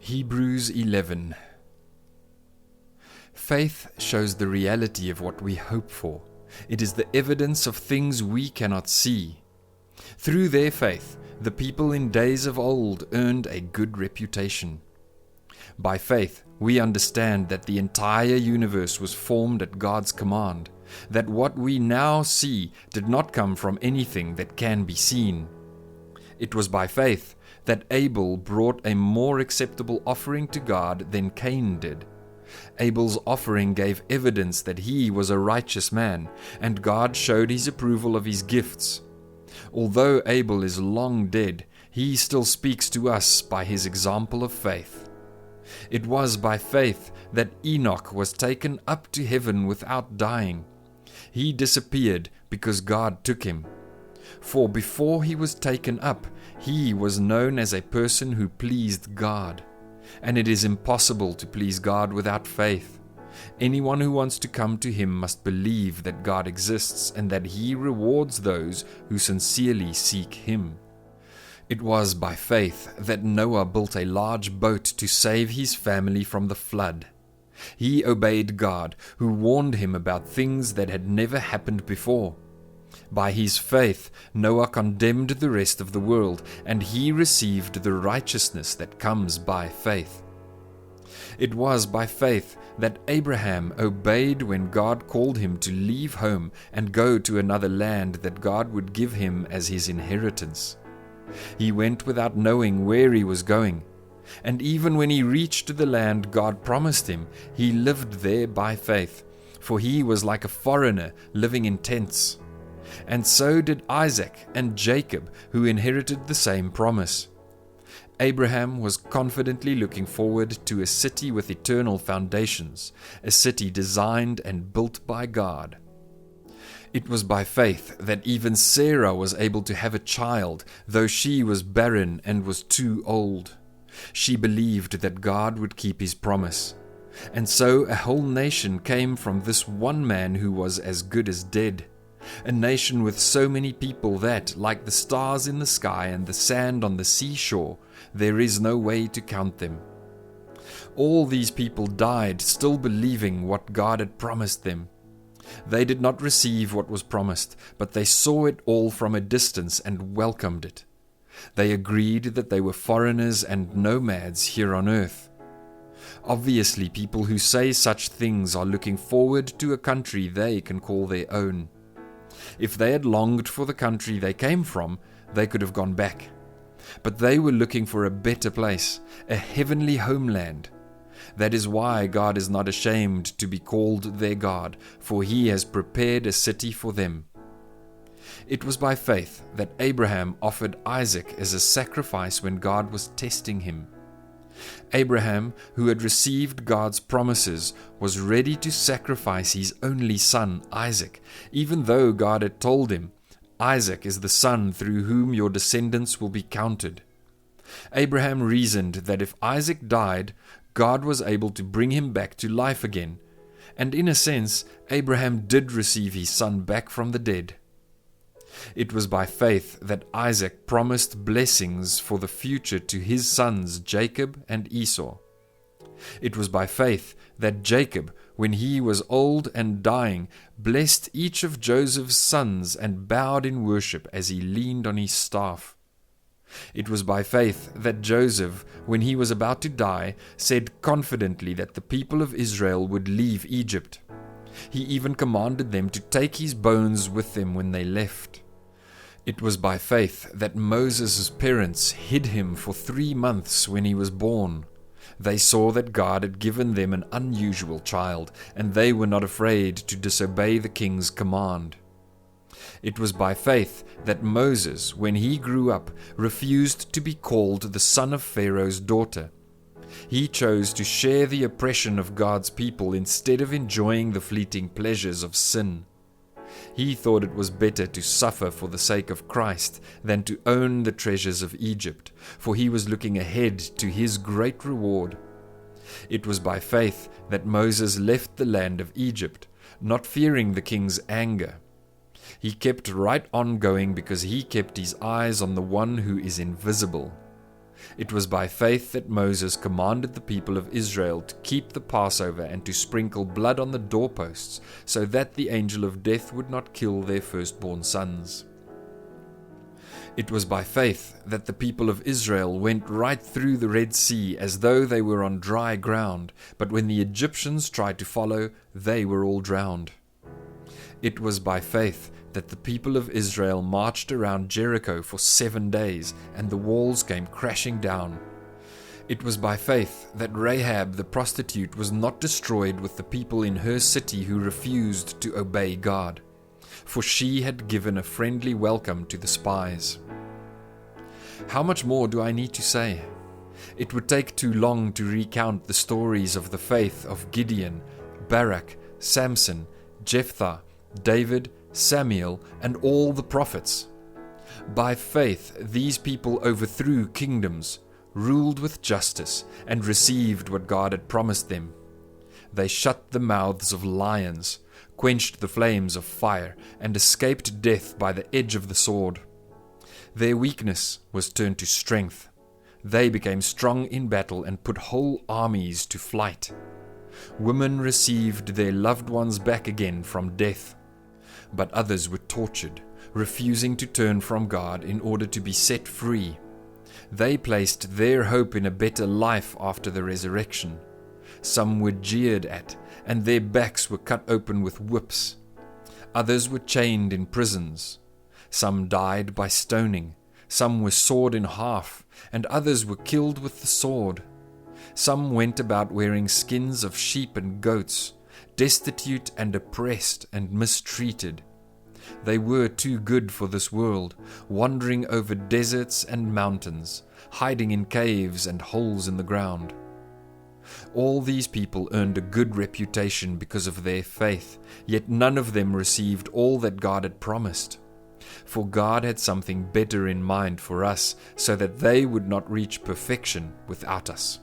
Hebrews 11. Faith shows the reality of what we hope for. It is the evidence of things we cannot see. Through their faith, the people in days of old earned a good reputation. By faith, we understand that the entire universe was formed at God's command, that what we now see did not come from anything that can be seen. It was by faith that Abel brought a more acceptable offering to God than Cain did. Abel's offering gave evidence that he was a righteous man, and God showed his approval of his gifts. Although Abel is long dead, he still speaks to us by his example of faith. It was by faith that Enoch was taken up to heaven without dying. He disappeared because God took him. For before he was taken up, he was known as a person who pleased God. And it is impossible to please God without faith. Anyone who wants to come to him must believe that God exists and that he rewards those who sincerely seek him. It was by faith that Noah built a large boat to save his family from the flood. He obeyed God, who warned him about things that had never happened before. By his faith, Noah condemned the rest of the world, and he received the righteousness that comes by faith. It was by faith that Abraham obeyed when God called him to leave home and go to another land that God would give him as his inheritance. He went without knowing where he was going, and even when he reached the land God promised him, he lived there by faith, for he was like a foreigner living in tents. And so did Isaac and Jacob, who inherited the same promise. Abraham was confidently looking forward to a city with eternal foundations, a city designed and built by God. It was by faith that even Sarah was able to have a child, though she was barren and was too old. She believed that God would keep his promise. And so a whole nation came from this one man who was as good as dead. A nation with so many people that, like the stars in the sky and the sand on the seashore, there is no way to count them. All these people died still believing what God had promised them. They did not receive what was promised, but they saw it all from a distance and welcomed it. They agreed that they were foreigners and nomads here on earth. Obviously, people who say such things are looking forward to a country they can call their own. If they had longed for the country they came from, they could have gone back. But they were looking for a better place, a heavenly homeland. That is why God is not ashamed to be called their God, for he has prepared a city for them. It was by faith that Abraham offered Isaac as a sacrifice when God was testing him. Abraham, who had received God's promises, was ready to sacrifice his only son, Isaac, even though God had told him, "Isaac is the son through whom your descendants will be counted." Abraham reasoned that if Isaac died, God was able to bring him back to life again, and in a sense, Abraham did receive his son back from the dead. It was by faith that Isaac promised blessings for the future to his sons Jacob and Esau. It was by faith that Jacob, when he was old and dying, blessed each of Joseph's sons and bowed in worship as he leaned on his staff. It was by faith that Joseph, when he was about to die, said confidently that the people of Israel would leave Egypt. He even commanded them to take his bones with them when they left. It was by faith that Moses' parents hid him for 3 months when he was born. They saw that God had given them an unusual child, and they were not afraid to disobey the king's command. It was by faith that Moses, when he grew up, refused to be called the son of Pharaoh's daughter. He chose to share the oppression of God's people instead of enjoying the fleeting pleasures of sin. He thought it was better to suffer for the sake of Christ than to own the treasures of Egypt, for he was looking ahead to his great reward. It was by faith that Moses left the land of Egypt, not fearing the king's anger. He kept right on going because he kept his eyes on the one who is invisible. It was by faith that Moses commanded the people of Israel to keep the Passover and to sprinkle blood on the doorposts, so that the angel of death would not kill their firstborn sons. It was by faith that the people of Israel went right through the Red Sea as though they were on dry ground, but when the Egyptians tried to follow, they were all drowned. It was by faith that the people of Israel marched around Jericho for 7 days, and the walls came crashing down. It was by faith that Rahab the prostitute was not destroyed with the people in her city who refused to obey God, for she had given a friendly welcome to the spies. How much more do I need to say? It would take too long to recount the stories of the faith of Gideon, Barak, Samson, Jephthah, David, Samuel, and all the prophets. By faith, these people overthrew kingdoms, ruled with justice, and received what God had promised them. They shut the mouths of lions, quenched the flames of fire, and escaped death by the edge of the sword. Their weakness was turned to strength. They became strong in battle and put whole armies to flight. Women received their loved ones back again from death. But others were tortured, refusing to turn from God in order to be set free. They placed their hope in a better life after the resurrection. Some were jeered at, and their backs were cut open with whips. Others were chained in prisons. Some died by stoning. Some were sawed in half, and others were killed with the sword. Some went about wearing skins of sheep and goats, destitute and oppressed and mistreated. They were too good for this world, wandering over deserts and mountains, hiding in caves and holes in the ground. All these people earned a good reputation because of their faith, yet none of them received all that God had promised. For God had something better in mind for us, so that they would not reach perfection without us.